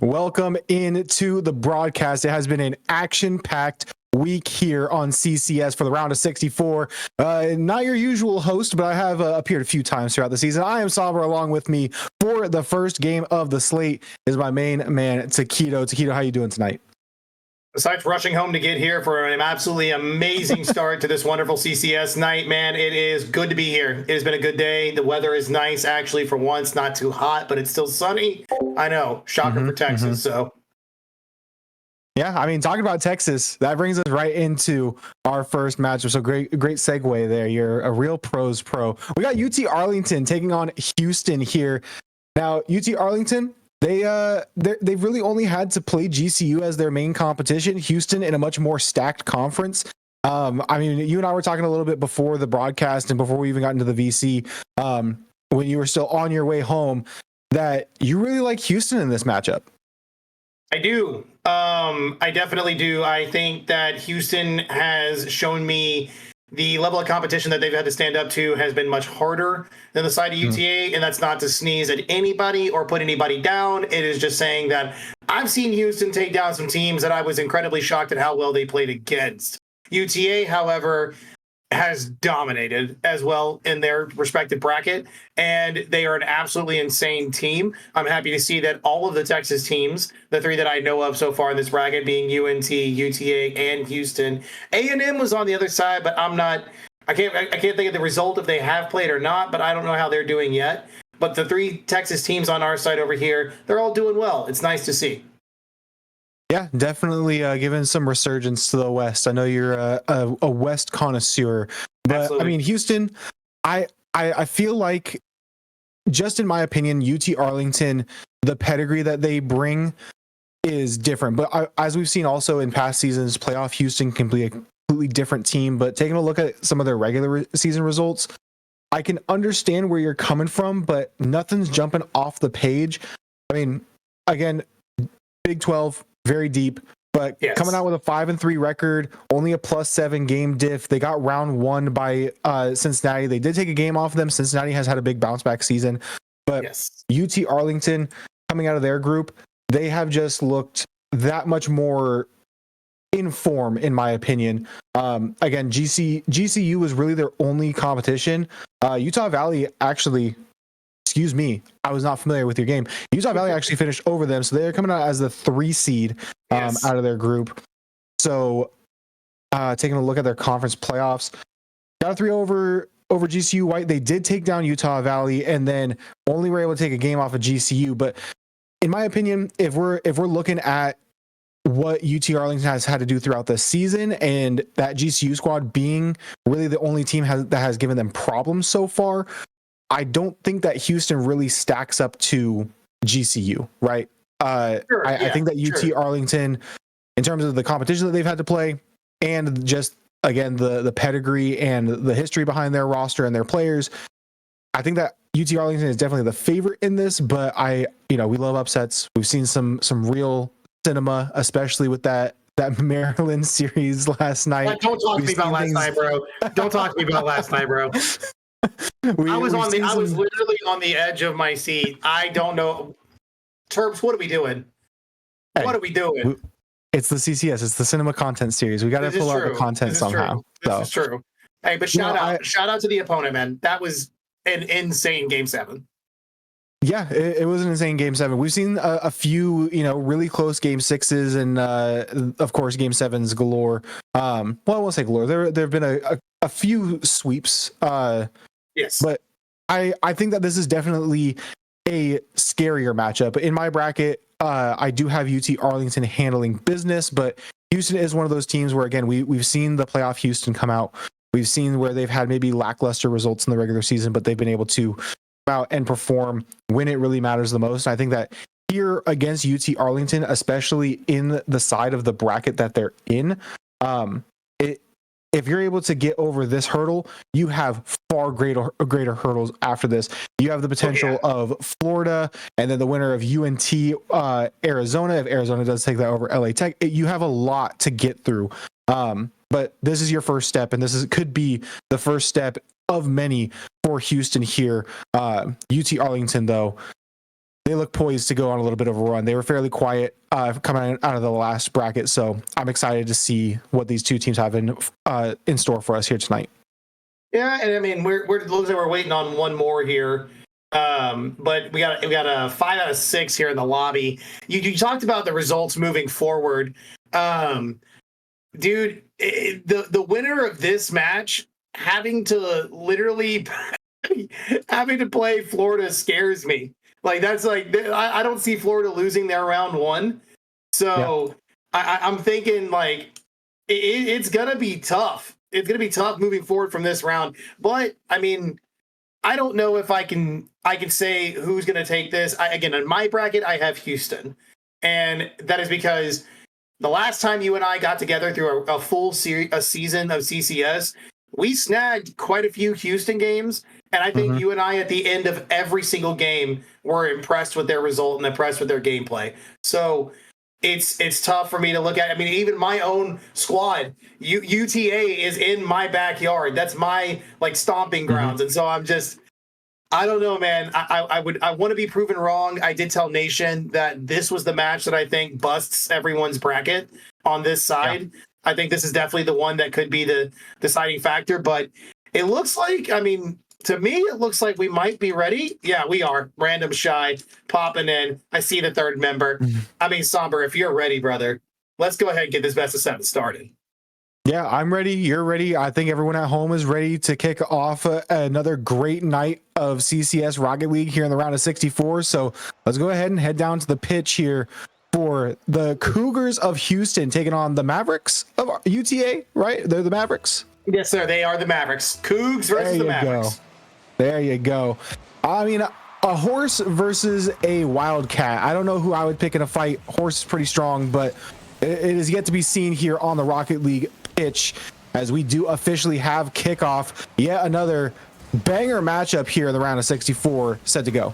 Welcome into the broadcast. It has been an action-packed week here on CCS for the round of 64. Not your usual host, but I have appeared a few times throughout the season. I am Sabra. Along with me for the first game of the slate is my main man, Taquito. Taquito, how you doing tonight? Besides rushing home to get here for an absolutely amazing start to this wonderful CCS night, man, it is good to be here. It has been a good day. The weather is nice, actually, for once. Not too hot, but it's still sunny. I know. Shocker for Texas, so. Yeah, I mean, talking about Texas, that brings us right into our first matchup. So great segue there. You're a real pros pro. We got UT Arlington taking on Houston here. Now, UT Arlington, they've really only had to play GCU as their main competition. Houston in a much more stacked conference. I mean, you and I were talking a little bit before the broadcast and before we even got into the VC, when you were still on your way home, that you really like Houston in this matchup. I do. I definitely do. I think that Houston has shown me the level of competition that they've had to stand up to has been much harder than the side of UTA, and that's not to sneeze at anybody or put anybody down. It is just saying that I've seen Houston take down some teams that I was incredibly shocked at how well they played against. UTA, however, has dominated as well in their respective bracket, and they are an absolutely insane team. I'm happy to see that all of the Texas teams, the three that I know of so far in this bracket, being UNT, UTA, and Houston. A&M was on the other side, but I can't think of the result if they have played or not, but I don't know how they're doing yet. But the three Texas teams on our side over here, they're all doing well. It's nice to see. Yeah, definitely giving some resurgence to the West. I know you're a West connoisseur, but absolutely. I mean, Houston, I feel like, just in my opinion, UT Arlington, the pedigree that they bring is different. But as we've seen also in past seasons, playoff Houston can be a completely different team. But taking a look at some of their regular season results, I can understand where you're coming from, but nothing's jumping off the page. I mean, again, Big 12. Very deep, but yes, coming out with a 5-3 record, only a +7 game diff. They got round one by Cincinnati. They did take a game off of them. Cincinnati has had a big bounce back season, but yes, UT Arlington coming out of their group, they have just looked that much more in form, in my opinion. Again, GCU was really their only competition. Utah Valley actually, excuse me, I was not familiar with your game. Utah Valley actually finished over them, so they're coming out as the 3 seed out of their group. So taking a look at their conference playoffs, got a 3 over GCU White. They did take down Utah Valley and then only were able to take a game off of GCU. But in my opinion, if we're looking at what UT Arlington has had to do throughout the season, and that GCU squad being really the only team that has given them problems so far, I don't think that Houston really stacks up to GCU, right? Sure, I think that UT Arlington, in terms of the competition that they've had to play, and just, again, the pedigree and the history behind their roster and their players, I think that UT Arlington is definitely the favorite in this, but we love upsets. We've seen some real cinema, especially with that Maryland series last night. Don't talk to me about last night, bro. Don't talk to me about last night, bro. I was literally on the edge of my seat. I don't know. Terps, what are we doing? What are we doing? It's the CCS. It's the cinema content series. We got to pull out the content somehow. This is true. Hey, but shout out to the opponent, man. That was an insane Game 7. Yeah, it was an insane Game 7. We've seen a few, really close Game 6s and, of course, Game 7s galore. Well, I won't say galore. There have been a few sweeps. Yes. But I think that this is definitely a scarier matchup. In my bracket, I do have UT Arlington handling business, but Houston is one of those teams where, again, we've seen the playoff Houston come out. We've seen where they've had maybe lackluster results in the regular season, but they've been able to come out and perform when it really matters the most. I think that here against UT Arlington, especially in the side of the bracket that they're in, if you're able to get over this hurdle, you have far greater hurdles after this. You have the potential of Florida, and then the winner of UNT Arizona. If Arizona does take that over LA Tech, you have a lot to get through. But this is your first step, and could be the first step of many for Houston here. UT Arlington, though, they look poised to go on a little bit of a run. They were fairly quiet coming out of the last bracket, so I'm excited to see what these two teams have in store for us here tonight. Yeah, and I mean we're looks like we're waiting on one more here. But we got a 5 out of 6 here in the lobby. You talked about the results moving forward. Dude, the winner of this match having to literally having to play Florida scares me. Like that's like I don't see Florida losing their round one. So yeah. I'm thinking like it's gonna be tough. It's gonna be tough moving forward from this round. But I mean, I don't know if I can say who's gonna take this. Again, in my bracket, I have Houston, and that is because the last time you and I got together through a full season of CCS, we snagged quite a few Houston games. And I think you and I, at the end of every single game, were impressed with their result and impressed with their gameplay. So it's tough for me to look at. I mean, even my own squad, UTA is in my backyard. That's my like stomping grounds. And so I don't know, man. I want to be proven wrong. I did tell Nation that this was the match that I think busts everyone's bracket on this side. Yeah. I think this is definitely the one that could be the deciding factor. But it looks like, I mean, to me, it looks like we might be ready. Yeah, we are. Random Shy popping in. I see the third member. I mean, Somber, if you're ready, brother, let's go ahead and get this best of 7 started. Yeah, I'm ready. You're ready. I think everyone at home is ready to kick off another great night of CCS Rocket League here in the round of 64. So let's go ahead and head down to the pitch here for the Cougars of Houston taking on the Mavericks of UTA, right? They're the Mavericks? Yes, sir. They are the Mavericks. Cougs versus the Mavericks. There you go. I mean, a horse versus a wildcat. I don't know who I would pick in a fight. Horse is pretty strong, but it is yet to be seen here on the Rocket League pitch as we do officially have kickoff. Yet another banger matchup here in the round of 64 set to go.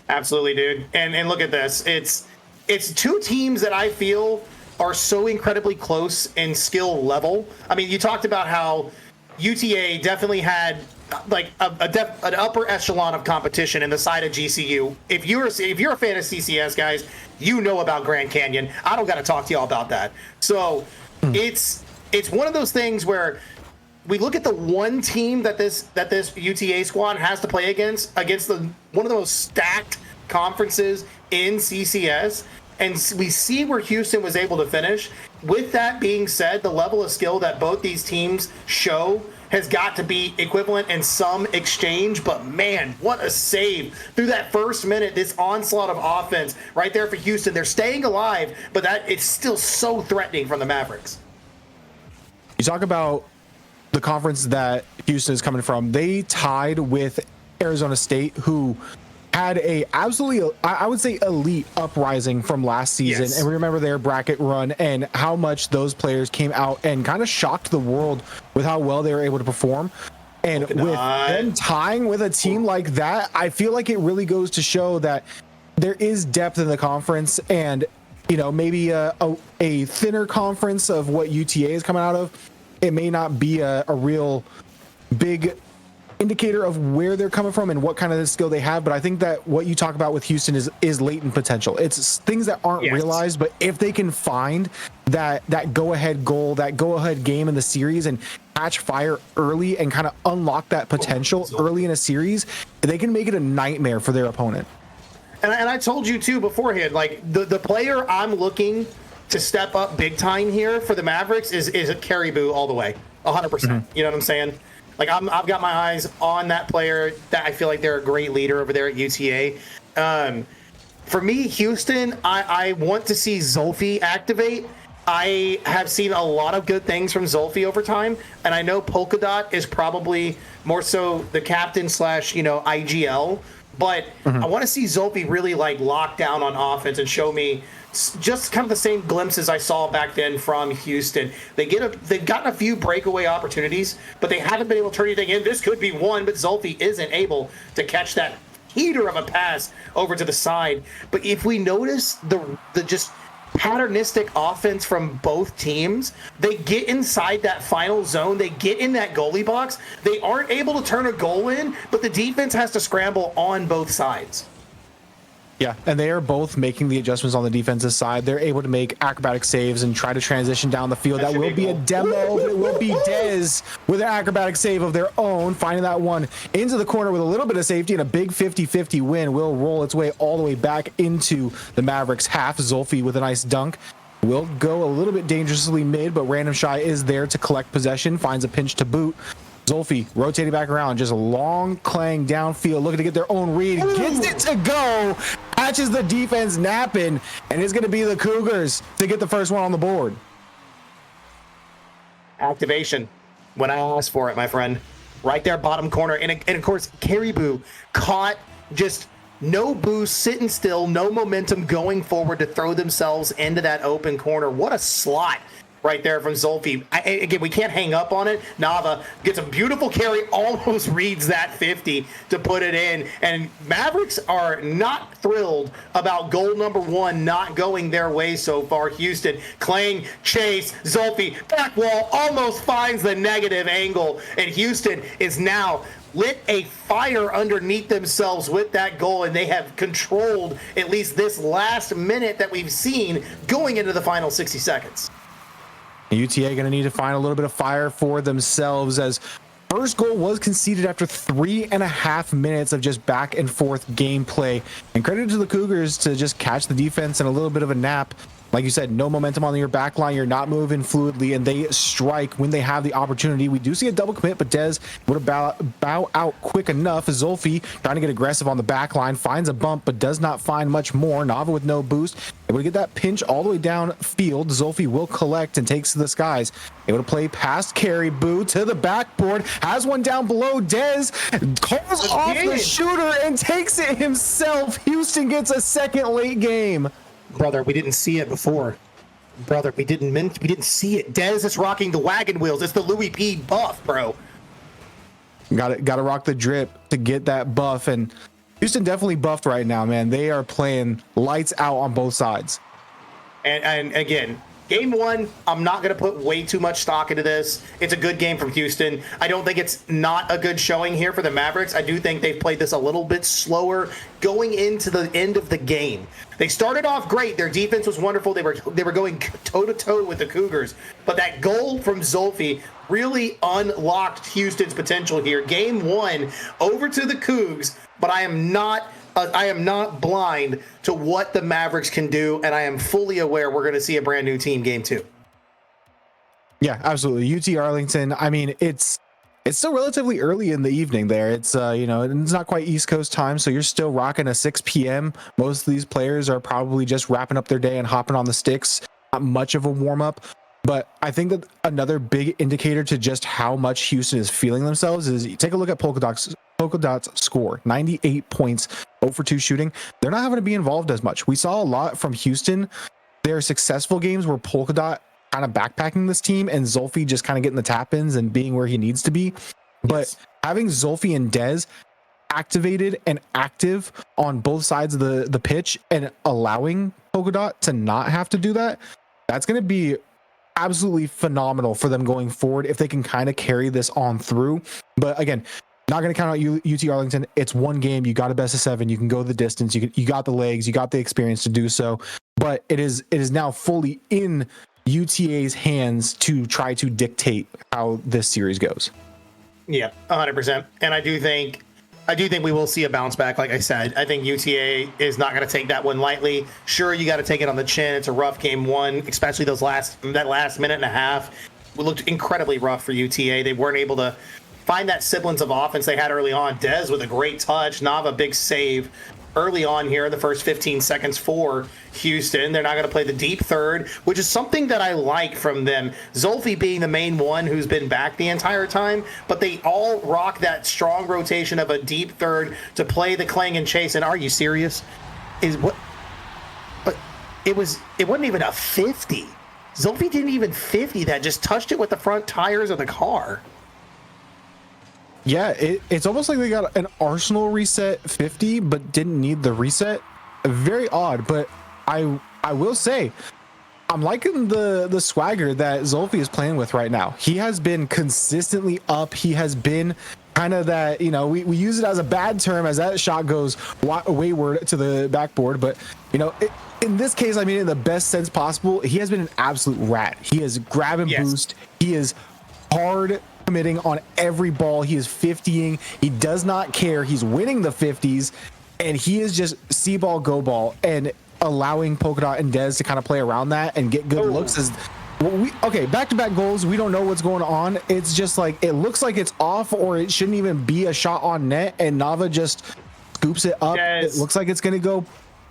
Absolutely, dude. And look at this. It's two teams that I feel are so incredibly close in skill level. I mean, you talked about how UTA definitely had like an upper echelon of competition in the side of GCU. If you're a fan of CCS, guys, you know about Grand Canyon. I don't got to talk to y'all about that. So it's one of those things where we look at the one team that this UTA squad has to play against one of the most stacked conferences in CCS, and we see where Houston was able to finish. With that being said, the level of skill that both these teams show has got to be equivalent in some exchange, but man, what a save through that first minute. This onslaught of offense right there for Houston. They're staying alive, but it's still so threatening from the Mavericks. You talk about the conference that Houston is coming from. They tied with Arizona State, who had a absolutely, I would say, elite uprising from last season. Yes. And we remember their bracket run and how much those players came out and kind of shocked the world with how well they were able to perform. And with them tying with a team like that, I feel like it really goes to show that there is depth in the conference, and maybe a thinner conference of what UTA is coming out of. It may not be a real big indicator of where they're coming from and what kind of skill they have, but I think that what you talk about with Houston is latent potential. It's things that aren't realized, but if they can find that go-ahead goal, that go-ahead game in the series and catch fire early and kind of unlock that potential early in a series, they can make it a nightmare for their opponent. And I told you too beforehand, like the player I'm looking to step up big time here for the Mavericks is a Caribou all the way, 100%. You know what I'm saying? Like I've got my eyes on that player. That I feel like they're a great leader over there at UTA. For me, Houston, I want to see Zulfi activate. I have seen a lot of good things from Zulfi over time, and I know Polka Dot is probably more so the captain / IGL. But I want to see Zulfi really like lock down on offense and show me just kind of the same glimpses I saw back then from Houston. They've gotten a few breakaway opportunities, but they haven't been able to turn anything in. This could be one, but Zulfi isn't able to catch that heater of a pass over to the side. But if we notice the just patternistic offense from both teams, they get inside that final zone, they get in that goalie box, they aren't able to turn a goal in, but the defense has to scramble on both sides. Yeah, and they are both making the adjustments on the defensive side. They're able to make acrobatic saves and try to transition down the field. That will be a demo, but it will be Dez with an acrobatic save of their own, finding that one into the corner with a little bit of safety, and a big 50-50 win will roll its way all the way back into the Mavericks half. Zolfi with a nice dunk. Will go a little bit dangerously mid, but Random Shy is there to collect possession, finds a pinch to boot. Zolfi rotating back around, just a long clang downfield, looking to get their own read. Gets it to go, catches the defense napping, and it's going to be the Cougars to get the first one on the board. Activation when I asked for it, my friend. Right there, bottom corner. And of course, Caribou caught, just no boost, sitting still, no momentum going forward to throw themselves into that open corner. What a slot right there from Zolfi. Again, we can't hang up on it. Nava gets a beautiful carry, almost reads that 50 to put it in. And Mavericks are not thrilled about goal number one not going their way so far. Houston, Klang, chase, Zolfi, back wall, almost finds the negative angle. And Houston is now lit a fire underneath themselves with that goal, and they have controlled at least this last minute that we've seen going into the final 60 seconds. UTA going to need to find a little bit of fire for themselves, as first goal was conceded after 3.5 minutes of just back and forth gameplay. And credit to the Cougars to just catch the defense and a little bit of a nap. Like you said, no momentum on your back line. You're not moving fluidly, and they strike when they have the opportunity. We do see a double commit, but Dez would bow out quick enough. Zolfi trying to get aggressive on the back line, finds a bump, but does not find much more. Nava with no boost, able to get that pinch all the way down field. Zolfi will collect and takes to the skies. Able to play past Caribou to the backboard, has one down below. Dez calls off the shooter and takes it himself. Houston gets a second late game. Brother, we didn't see it before. Brother, we didn't see it. Dez is rocking the wagon wheels. It's the Louis P buff, bro. Got to rock the drip to get that buff, and Houston definitely buffed right now, man. They are playing lights out on both sides. And again, game one, I'm not going to put way too much stock into this. It's a good game from Houston. I don't think it's not a good showing here for the Mavericks. I do think they've played this a little bit slower going into the end of the game. They started off great. Their defense was wonderful. They were going toe-to-toe with the Cougars. But that goal from Zolfi really unlocked Houston's potential here. Game one, over to the Cougs, but I am not blind to what the Mavericks can do, and I am fully aware we're going to see a brand new team game two. Yeah, absolutely. UT Arlington, I mean, it's still relatively early in the evening there. It's it's not quite East Coast time, so you're still rocking a 6 p.m. Most of these players are probably just wrapping up their day and hopping on the sticks. Not much of a warm-up. But I think that another big indicator to just how much Houston is feeling themselves is you take a look at Polka Dot's score, 98 points, 0 for 2 shooting. They're not having to be involved as much. We saw a lot from Houston. Their successful games were Polka Dot kind of backpacking this team and Zolfi just kind of getting the tap-ins and being where he needs to be. But having Zolfi and Dez activated and active on both sides of the pitch and allowing Polka Dot to not have to do that, that's going to be absolutely phenomenal for them going forward if they can kind of carry this on through. But again, not going to count out UT Arlington. It's one game. You got a best of 7. You can go the distance. You got the legs. You got the experience to do so. But it is now fully in UTA's hands to try to dictate how this series goes. Yeah, 100%. And I do think we will see a bounce back. Like I said, I think UTA is not going to take that one lightly. Sure, you got to take it on the chin. It's a rough game one, especially that last minute and a half. It looked incredibly rough for UTA. They weren't able to find that semblance of offense they had early on. Dez with a great touch. Nava, big save early on here in the first 15 seconds for Houston. They're not going to play the deep third, which is something that I like from them. Zolfi being the main one who's been back the entire time, but they all rock that strong rotation of a deep third to play the Klang and chase. And are you serious? But it wasn't even a 50. Zolfi didn't even 50 that, just touched it with the front tires of the car. Yeah, it's almost like they got an Arsenal reset 50, but didn't need the reset. Very odd, but I will say, I'm liking the swagger that Zolfi is playing with right now. He has been consistently up. He has been kind of that, we use it as a bad term as that shot goes wayward to the backboard. But, in this case, I mean, in the best sense possible, he has been an absolute rat. He is grab and boost. He is hard committing on every ball. He is 50ing. He does not care. He's winning the 50s, and he is just see ball, go ball, and allowing Polkadot and Dez to kind of play around that and get good looks as back-to-back goals. We don't know what's going on. It's just like it looks like it's off, or it shouldn't even be a shot on net, and Nava just scoops it up. It looks like it's going to go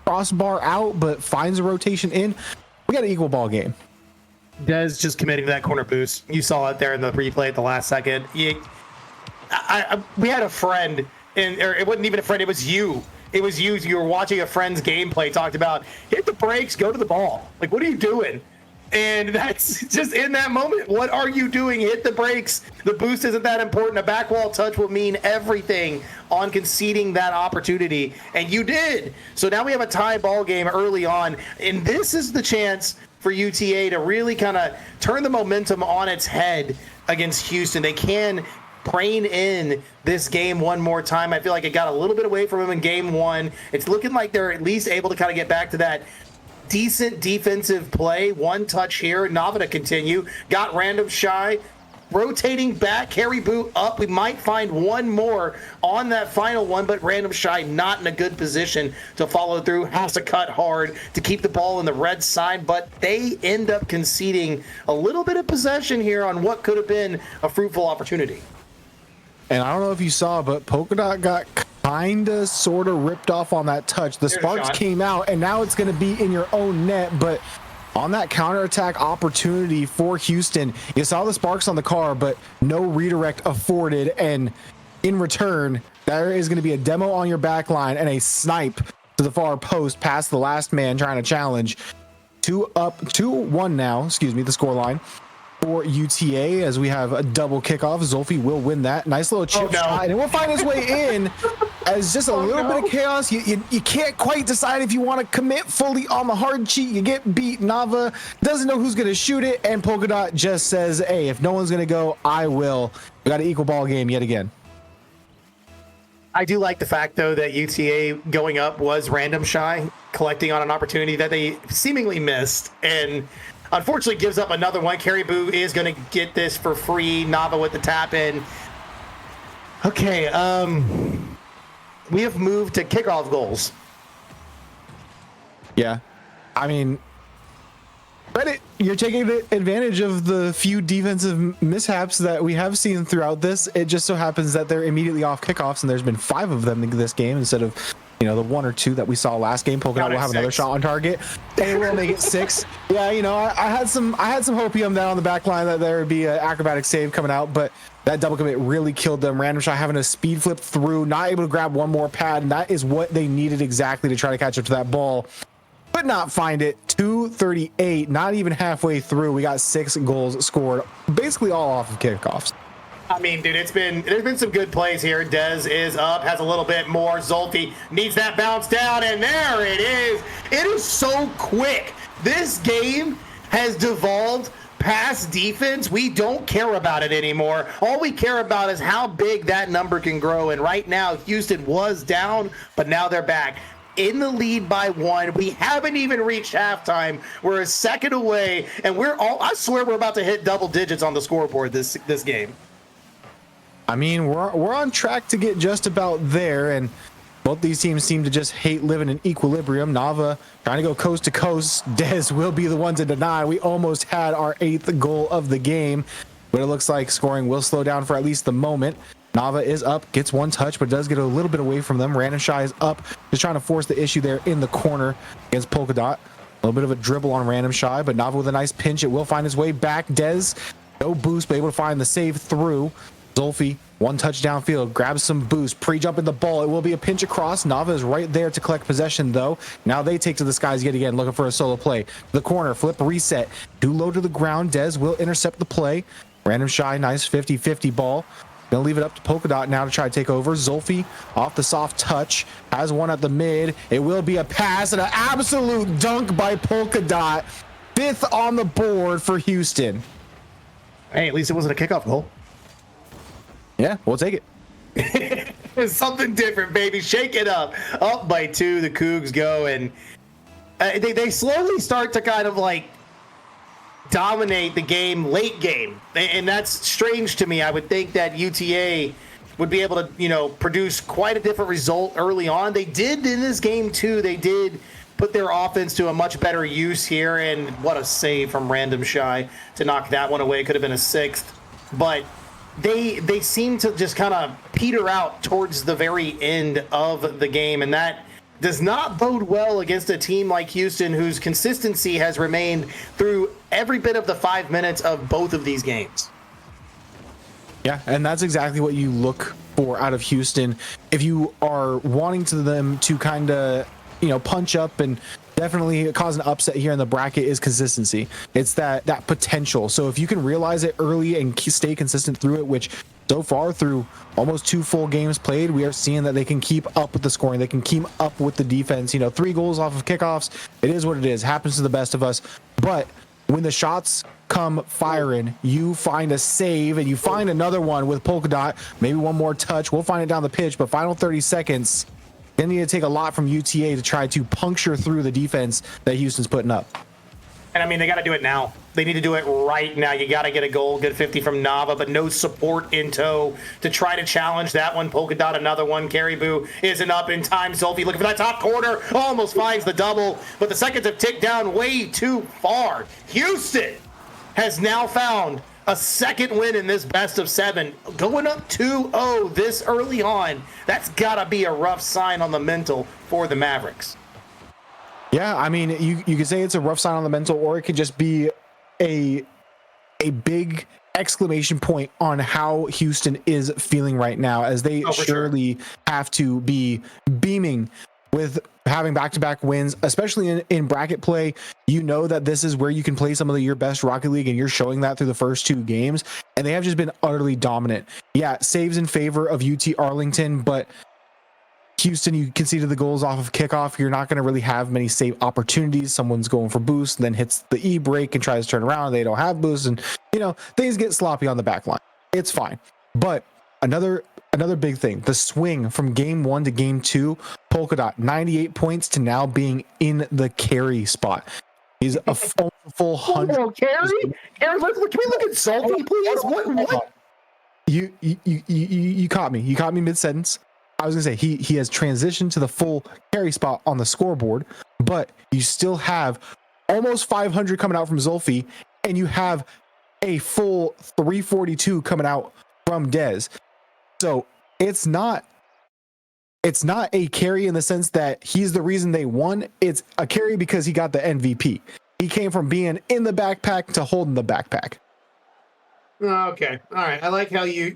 crossbar out, but finds a rotation in. We got an equal ball game. Dez just committing to that corner boost. You saw it there in the replay at the last second. We had a friend, or it wasn't even a friend. It was you. It was you. You were watching a friend's gameplay. Talked about hit the brakes, go to the ball. Like, what are you doing? And that's just in that moment. What are you doing? Hit the brakes. The boost isn't that important. A back wall touch will mean everything on conceding that opportunity. And you did. So now we have a tie ball game early on. And this is the chance for UTA to really kind of turn the momentum on its head against Houston. They can rein in this game one more time. I feel like it got a little bit away from them in game one. It's looking like they're at least able to kind of get back to that decent defensive play. One touch here. Nava to continue. Got random shy. Rotating back. Caribou up. We might find one more on that final one, but random shy not in a good position to follow through. Has to cut hard to keep the ball in the red side, but they end up conceding a little bit of possession here on what could have been a fruitful opportunity. And I don't know if you saw, but Polkadot got kinda sorta ripped off on that touch. The sparks came out, and now it's going to be in your own net. But on that counterattack opportunity for Houston, you saw the sparks on the car, but no redirect afforded. And in return, there is going to be a demo on your back line and a snipe to the far post past the last man trying to challenge. 2-1 now, the score line for UTA as we have a double kickoff. Zolfi will win that. Nice little chip shot, and it will find his way in as just a little bit of chaos. You can't quite decide if you want to commit fully on the hard cheat. You get beat. Nava doesn't know who's going to shoot it, and Polkadot just says, hey, if no one's going to go, I will. We got an equal ball game yet again. I do like the fact, though, that UTA going up was random shy, collecting on an opportunity that they seemingly missed, and unfortunately gives up another one. Caribou is going to get this for free. Nava with the tap in. Okay, we have moved to kickoff goals. Yeah, I mean, credit, you're taking advantage of the few defensive mishaps that we have seen throughout this. It just so happens that they're immediately off kickoffs, and there's been 5 of them in this game instead of the 1 or 2 that we saw last game. Polkadot will have another shot on target. They will make it 6. Yeah, I had some hopium down on the back line that there would be an acrobatic save coming out, but that double commit really killed them. Random shot having a speed flip through, not able to grab one more pad, and that is what they needed exactly to try to catch up to that ball. Could not find it. 2:38, not even halfway through. We got 6 goals scored, basically all off of kickoffs. I mean, dude, there's been some good plays here. Dez is up, has a little bit more. Zolfi needs that bounce down, and there it is. It is so quick. This game has devolved past defense. We don't care about it anymore. All we care about is how big that number can grow. And right now, Houston was down, but now they're back in the lead by 1. We haven't even reached halftime. We're a second away, and I swear we're about to hit double digits on the scoreboard this game. I mean, we're on track to get just about there, and both these teams seem to just hate living in equilibrium. Nava trying to go coast to coast. Dez will be the one to deny. We almost had our 8th goal of the game, but it looks like scoring will slow down for at least the moment. Nava is up, gets 1 touch, but does get a little bit away from them. Random Shy is up, just trying to force the issue there in the corner against Polkadot. A little bit of a dribble on Random Shy, but Nava with a nice pinch. It will find its way back. Dez, no boost, but able to find the save through. Zolfi, 1 touch downfield, grabs some boost, pre-jump in the ball. It will be a pinch across. Nava is right there to collect possession, though. Now they take to the skies yet again, looking for a solo play. The corner, flip, reset. Too low to the ground. Dez will intercept the play. Random Shy, nice 50-50 ball. Gonna leave it up to Polkadot now to try to take over. Zolfi off the soft touch, has one at the mid. It will be a pass and an absolute dunk by Polkadot. 5th on the board for Houston. Hey, at least it wasn't a kickoff goal. Yeah, we'll take it. It's something different, baby. Shake it up. Up by 2, the Cougs go, and they slowly start to kind of like dominate the game late game, and that's strange to me. I would think that UTA would be able to, produce quite a different result early on. They did in this game too. They did put their offense to a much better use here, and what a save from Random Shy to knock that one away. Could have been a 6th, but they seem to just kind of peter out towards the very end of the game, and that does not bode well against a team like Houston, whose consistency has remained through every bit of the 5 minutes of both of these games. Yeah, and that's exactly what you look for out of Houston. If you are wanting them to kind of, punch up and definitely cause an upset here in the bracket, is consistency. It's that potential. So if you can realize it early and stay consistent through it, which so far through almost 2 full games played, we are seeing that they can keep up with the scoring. They can keep up with the defense. 3 goals off of kickoffs. It is what it is. Happens to the best of us. But when the shots come firing, you find a save and you find another one with Polka Dot, maybe one more touch. We'll find it down the pitch, but final 30 seconds, they need to take a lot from UTA to try to puncture through the defense that Houston's putting up. And I mean, they got to do it now. They need to do it right now. You got to get a goal, good 50 from Nava, but no support in tow to try to challenge that one. Polka Dot, another one. Caribou isn't up in time. Zolfi looking for that top corner, almost finds the double, but the seconds have ticked down way too far. Houston has now found a second win in this best of 7, going up 2-0 this early on. That's got to be a rough sign on the mental for the Mavericks. Yeah, I mean, you could say it's a rough sign on the mental, or it could just be a big exclamation point on how Houston is feeling right now, as they surely have to be beaming with having back-to-back wins, especially in bracket play. That this is where you can play some of your best Rocket League, and you're showing that through the first 2 games, and they have just been utterly dominant. Yeah, saves in favor of UT Arlington, but Houston, you conceded the goals off of kickoff. You're not going to really have many save opportunities. Someone's going for boost, and then hits the E break and tries to turn around. They don't have boost, and things get sloppy on the back line. It's fine. But another big thing, the swing from game 1 to game 2, Polka Dot 98 points to now being in the carry spot. He's a full 100. Oh, carry? Aaron, can we look at Salty, please? What? You caught me. You caught me mid-sentence. I was gonna say he has transitioned to the full carry spot on the scoreboard, but you still have almost 500 coming out from Zolfi, and you have a full 342 coming out from Dez. So it's not a carry in the sense that he's the reason they won. It's a carry because he got the MVP. He came from being in the backpack to holding the backpack. Okay, all right. I like how you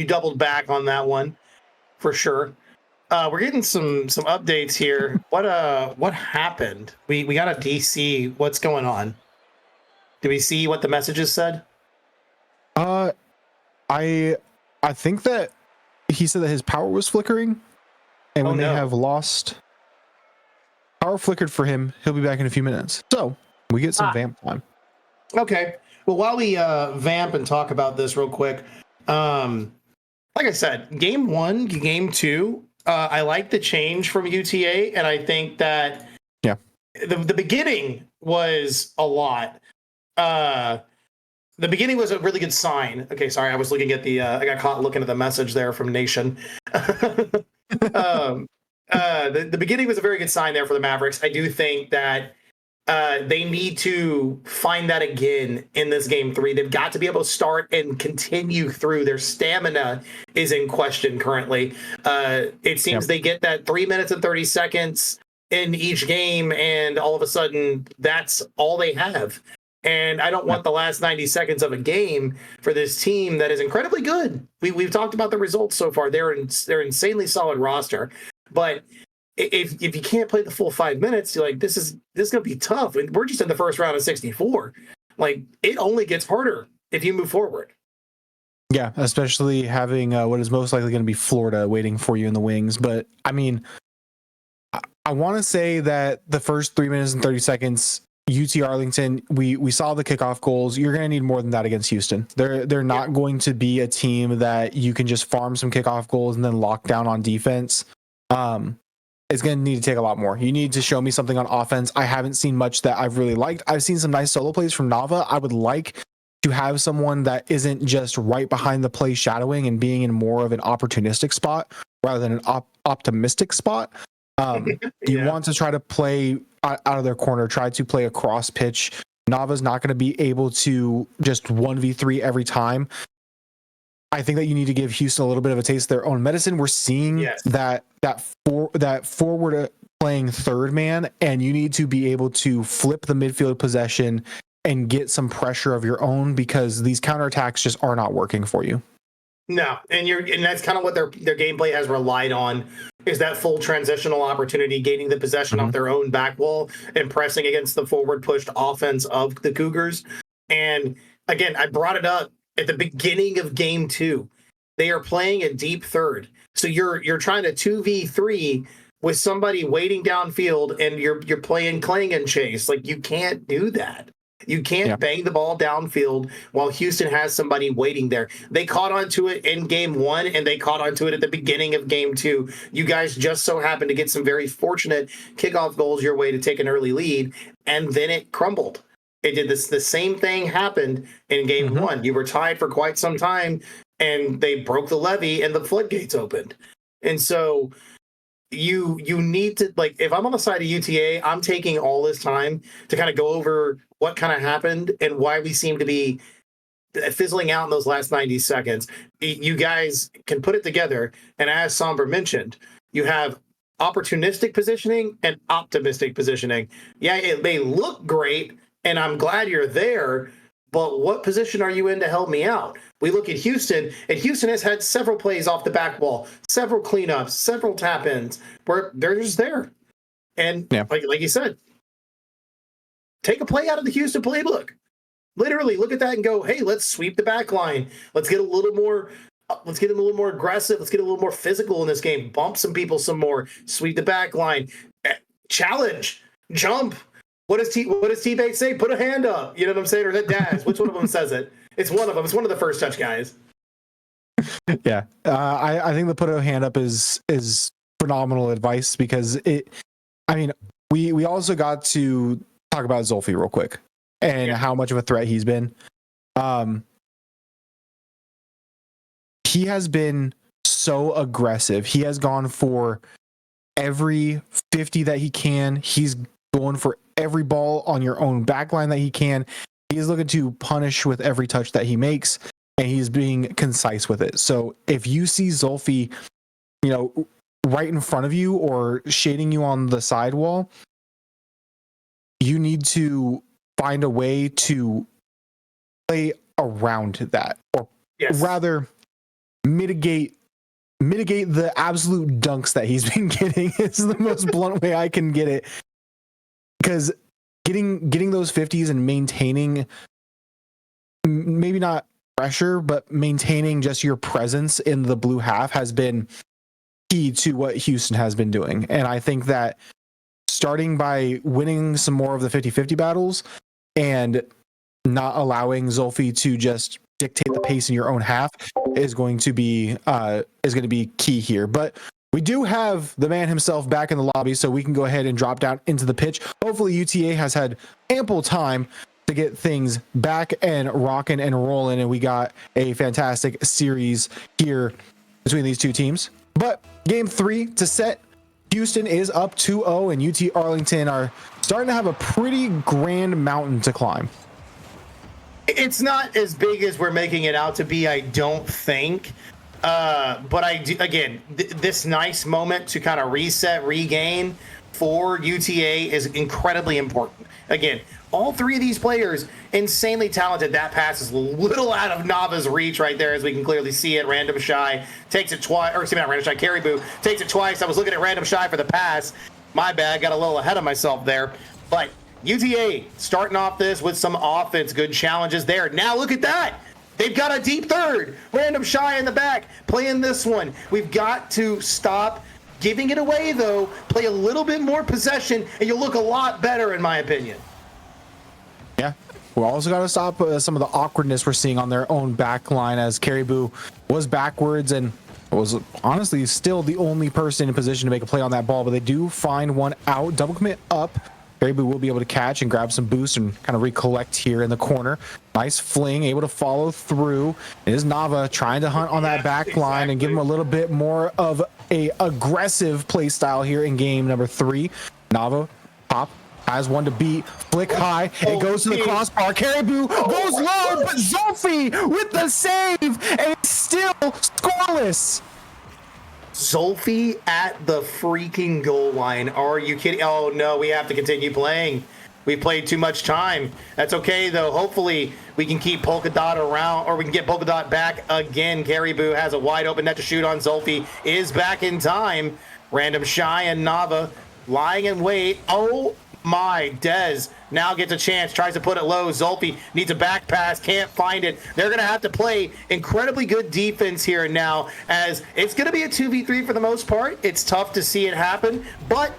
doubled back on that one. For sure. We're getting some updates here. What happened? We got a DC. What's going on? Do we see what the messages said? I think that he said that his power was flickering, and when they have lost power flickered for him, he'll be back in a few minutes. So we get some vamp time. Okay. Well, while we vamp and talk about this real quick, like I said, game 1, game 2, I like the change from UTA, and I think that the beginning was a lot. The beginning was a really good sign. Okay, sorry, I was looking at I got caught looking at the message there from Nation. The beginning was a very good sign there for the Mavericks. I do think that they need to find that again in this game 3. They've got to be able to start and continue through. Their stamina is in question currently. It seems they get that 3 minutes and 30 seconds in each game, and all of a sudden that's all they have. And I don't want the last 90 seconds of a game for this team that is incredibly good. We've talked about the results so far. They're insanely solid roster, but if you can't play the full 5 minutes, you're like, this is gonna be tough. And we're just in the first round of 64. Like, it only gets harder if you move forward. Yeah, especially having what is most likely going to be Florida waiting for you in the wings. But I mean, I want to say that the first 3 minutes and 30 seconds, UT Arlington, we saw the kickoff goals. You're going to need more than that against Houston. They're not going to be a team that you can just farm some kickoff goals and then lock down on defense. It's going to need to take a lot more. You need to show me something on offense. I haven't seen much that I've really liked. I've seen some nice solo plays from Nava. I would like to have someone that isn't just right behind the play shadowing and being in more of an opportunistic spot rather than an optimistic spot. You want to try to play out of their corner, try to play a cross pitch. Nava's not going to be able to just 1v3 every time. I think that you need to give Houston a little bit of a taste of their own medicine. We're seeing that forward playing third man, and you need to be able to flip the midfield possession and get some pressure of your own, because these counterattacks just are not working for you. No, and that's kind of what their gameplay has relied on, is that full transitional opportunity, gaining the possession off their own back wall and pressing against the forward pushed offense of the Cougars. And again, I brought it up at the beginning of game 2. They are playing a deep third. So you're trying to 2v3 with somebody waiting downfield, and you're playing clang and chase. Like, you can't do that. You can't bang the ball downfield while Houston has somebody waiting there. They caught onto it in game 1, and they caught onto it at the beginning of game 2. You guys just so happened to get some very fortunate kickoff goals your way to take an early lead, and then it crumbled. It did this. The same thing happened in game 1. You were tied for quite some time, and they broke the levee, and the floodgates opened. And so you need to, like, if I'm on the side of UTA, I'm taking all this time to kind of go over what kind of happened and why we seem to be fizzling out in those last 90 seconds. You guys can put it together, and as Somber mentioned, you have opportunistic positioning and optimistic positioning. Yeah, it may look great, and I'm glad you're there, but what position are you in to help me out? We look at Houston, and Houston has had several plays off the back wall, several cleanups, several tap-ins, where they're just there. And like you said, take a play out of the Houston playbook. Literally look at that and go, hey, let's sweep the back line. Let's get a little more aggressive. Let's get a little more physical in this game. Bump some people some more. Sweep the back line. Challenge. Jump. What does T-Bait say? Put a hand up. You know what I'm saying? Or that Daz. Which one of them says it? It's one of them. It's one of the first touch guys. Yeah. I think the put a hand up is phenomenal advice, because we also got to talk about Zolfi real quick and how much of a threat he's been. He has been so aggressive. He has gone for every 50 that he can. He's going for every ball on your own backline that he can. He's looking to punish with every touch that he makes, and he's being concise with it. So if you see Zolfi, right in front of you or shading you on the sidewall, you need to find a way to play around that, or rather mitigate the absolute dunks that he's been getting. It's the most blunt way I can get it, because getting those 50s and maintaining, maybe not pressure, but maintaining just your presence in the blue half has been key to what Houston has been doing. And I think that starting by winning some more of the 50-50 battles and not allowing Zolfi to just dictate the pace in your own half is going to be key here. But we do have the man himself back in the lobby, so we can go ahead and drop down into the pitch. Hopefully UTA has had ample time to get things back and rocking and rolling, and we got a fantastic series here between these two teams. But game 3 to set, Houston is up 2-0, and UT Arlington are starting to have a pretty grand mountain to climb. It's not as big as we're making it out to be, I don't think. But I do, again, this nice moment to kind of reset, regain for UTA is incredibly important. Again, all 3 of these players, insanely talented. That pass is a little out of Nava's reach right there, as we can clearly see it. Random Shy takes it twice, or excuse me, not Random Shy, Caribou takes it twice. I was looking at Random Shy for the pass. My bad, got a little ahead of myself there. But UTA starting off this with some offense, good challenges there. Now look at that. They've got a deep third. Random Shy in the back playing this one. We've got to stop giving it away, though. Play a little bit more possession, and you'll look a lot better, in my opinion. we also got to stop some of the awkwardness we're seeing on their own back line, as Caribou was backwards and was honestly still the only person in position to make a play on that ball, but they do find one out. Double commit up. Caribou will be able to catch and grab some boost and kind of recollect here in the corner. Nice fling, able to follow through. It is Nava trying to hunt on that back line and give him a little bit more of a aggressive play style here in game number 3. Nava pop, has one to beat, flick high, it goes to the crossbar. Caribou goes low, but Zolfi with the save, and it's still scoreless. Zolfi at the freaking goal line. Are you kidding? Oh no, we have to continue playing. We played too much time. That's okay though. Hopefully we can keep Polka Dot around, or we can get Polka Dot back again. Caribou has a wide open net to shoot on. Zolfi is back in time. Random Shy and Nava lying in wait. Oh my, Dez now gets a chance, tries to put it low. Zolfi needs a back pass, can't find it. They're going to have to play incredibly good defense here now, as it's going to be a 2v3 for the most part. It's tough to see it happen, but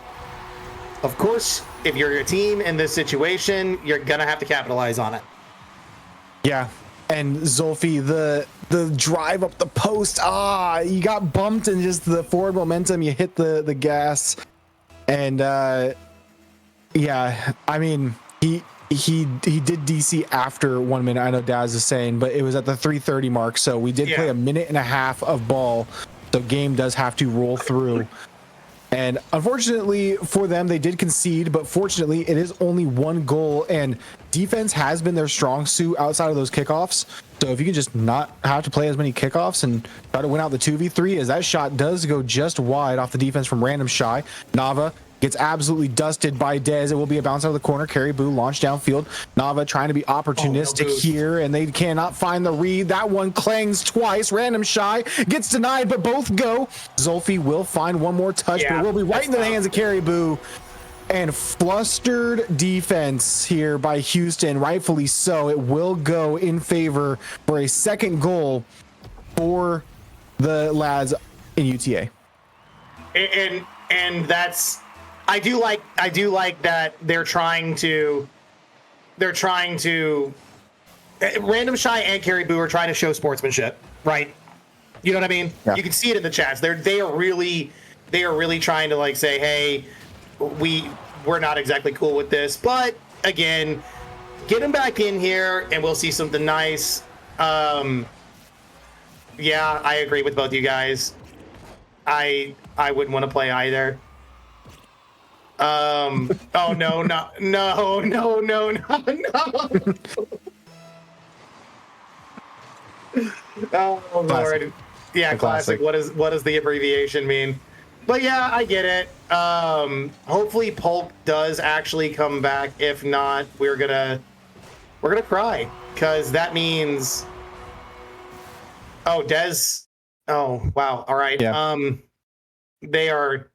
of course, if you're a team in this situation, you're going to have to capitalize on it. Yeah, and Zolfi, the drive up the post, you got bumped and just the forward momentum, you hit the gas, and yeah, I mean, he did DC after 1 minute. I know Daz is saying, but it was at the 3:30 mark, so we did play a minute and a half of ball. The game does have to roll through, and unfortunately for them, they did concede. But fortunately, it is only 1 goal, and defense has been their strong suit outside of those kickoffs. So if you can just not have to play as many kickoffs and try to win out the 2v3, as that shot does go just wide off the defense from Random Shy. Nava gets absolutely dusted by Dez. It will be a bounce out of the corner. Caribou launched downfield. Nava trying to be opportunistic here, and they cannot find the read. That one clangs twice. Random Shy gets denied, but both go. Zolfi will find one more touch, but will be right into the hands of Caribou. And flustered defense here by Houston, rightfully so. It will go in favor for a second goal for the lads in UTA. And that's, I do like that they're trying to Random Shy and Caribou are trying to show sportsmanship, right? You know what I mean? Yeah. You can see it in the chats. They are really trying to like say, hey, we're not exactly cool with this, but again, get them back in here and we'll see something nice. Yeah, I agree with both you guys. I wouldn't want to play either. Oh no. Oh Lord. Yeah, classic. What does the abbreviation mean? But yeah, I get it. Hopefully Polk does actually come back. If not, we're gonna cry, because that means, Dez. Oh wow. All right. Yeah. They are.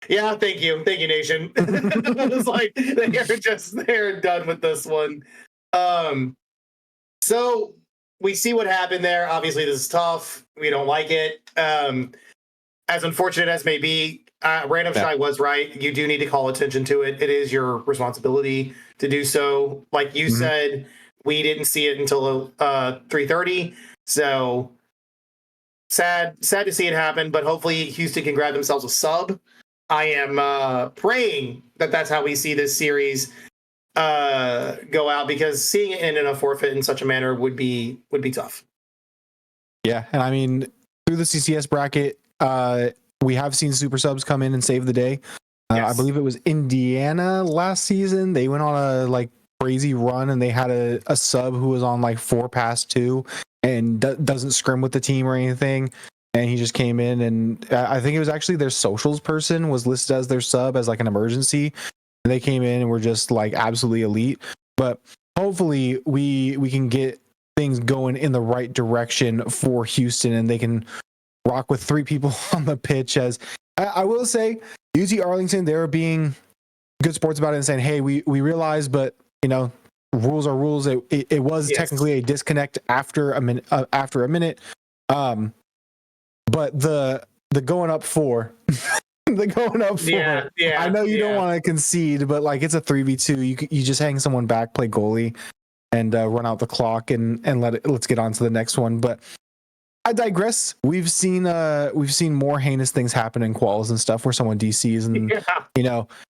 Yeah, thank you, Nation. It's like they're done with this one. So we see what happened there. Obviously, this is tough. We don't like it. As unfortunate as may be, Random Shy was right. You do need to call attention to it. It is your responsibility to do so. Like you said, we didn't see it until 3:30. So sad to see it happen. But hopefully Houston can grab themselves a sub. I am praying that that's how we see this series go out, because seeing it in a forfeit in such a manner would be tough. Yeah, and I mean, through the CCS bracket, we have seen super subs come in and save the day. Yes. I believe it was Indiana last season. They went on a like crazy run, and they had a sub who was on like 4-2 and doesn't scrim with the team or anything. And he just came in, and I think it was actually their socials person was listed as their sub as like an emergency. And they came in and were just like absolutely elite. But hopefully we can get things going in the right direction for Houston, and they can rock with 3 people on the pitch. As I will say, UT Arlington, they're being good sports about it and saying, hey, we realize, but you know, rules are rules. It was technically a disconnect after a minute. But the going up 4 They're going up for it. I know you don't want to concede, but like it's a 3v2. You just hang someone back, play goalie, and run out the clock and let's get on to the next one. But I digress. We've seen more heinous things happen in quals and stuff where someone DCs and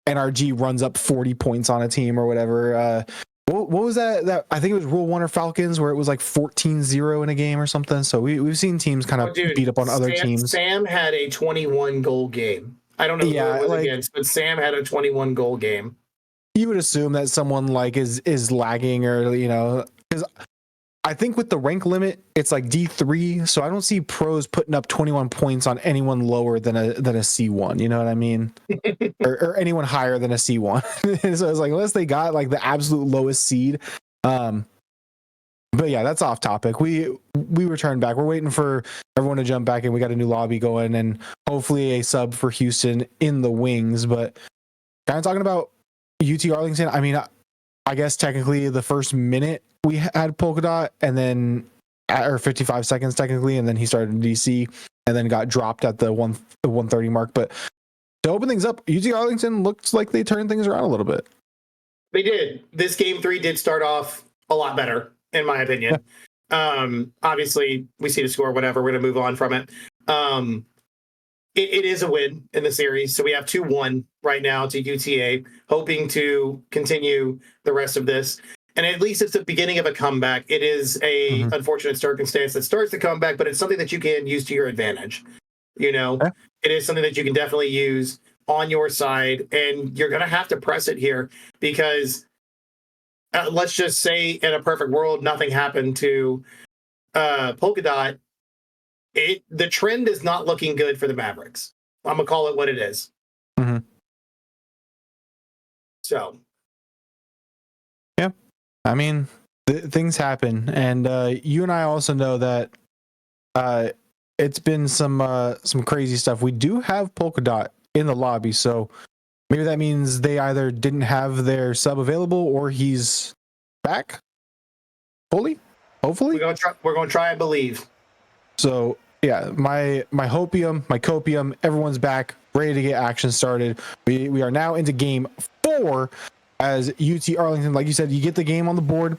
NRG runs up 40 points on a team or whatever. What was that? I think it was Rule 1 or Falcons where it was like 14-0 in a game or something. So we've seen teams kind of beat up on other teams. Sam had a 21 goal game. I don't know who it was against, but Sam had a 21 goal game. You would assume that someone like is lagging or because I think with the rank limit it's like D3, so I don't see pros putting up 21 points on anyone lower than a C1. You know what I mean? or anyone higher than a C1. So it's like unless they got like the absolute lowest seed. But yeah, that's off topic. We return back. We're waiting for everyone to jump back in. We got a new lobby going and hopefully a sub for Houston in the wings. But kind of talking about UT Arlington. I mean, I guess technically the first minute we had Polka Dot and then or 55 seconds technically, and then he started in DC and then got dropped at the 130 mark. But to open things up, UT Arlington looks like they turned things around a little bit. They did. This game 3 did start off a lot better, in my opinion. Obviously, we see the score, whatever. We're going to move on from it. It is a win in the series. So we have 2-1 right now to UTA, hoping to continue the rest of this. And at least it's the beginning of a comeback. It is a unfortunate circumstance that starts the comeback, but it's something that you can use to your advantage. It is something that you can definitely use on your side, and you're going to have to press it here because let's just say in a perfect world, nothing happened to Polka Dot. The trend is not looking good for the Mavericks. I'm going to call it what it is. So. Yeah. I mean, things happen. And you and I also know that it's been some crazy stuff. We do have Polka Dot in the lobby. So maybe that means they either didn't have their sub available or he's back fully. Hopefully. We're going to try and believe. So yeah, my hopium, my copium, everyone's back, ready to get action started. We are now into game 4 as UT Arlington. Like you said, you get the game on the board.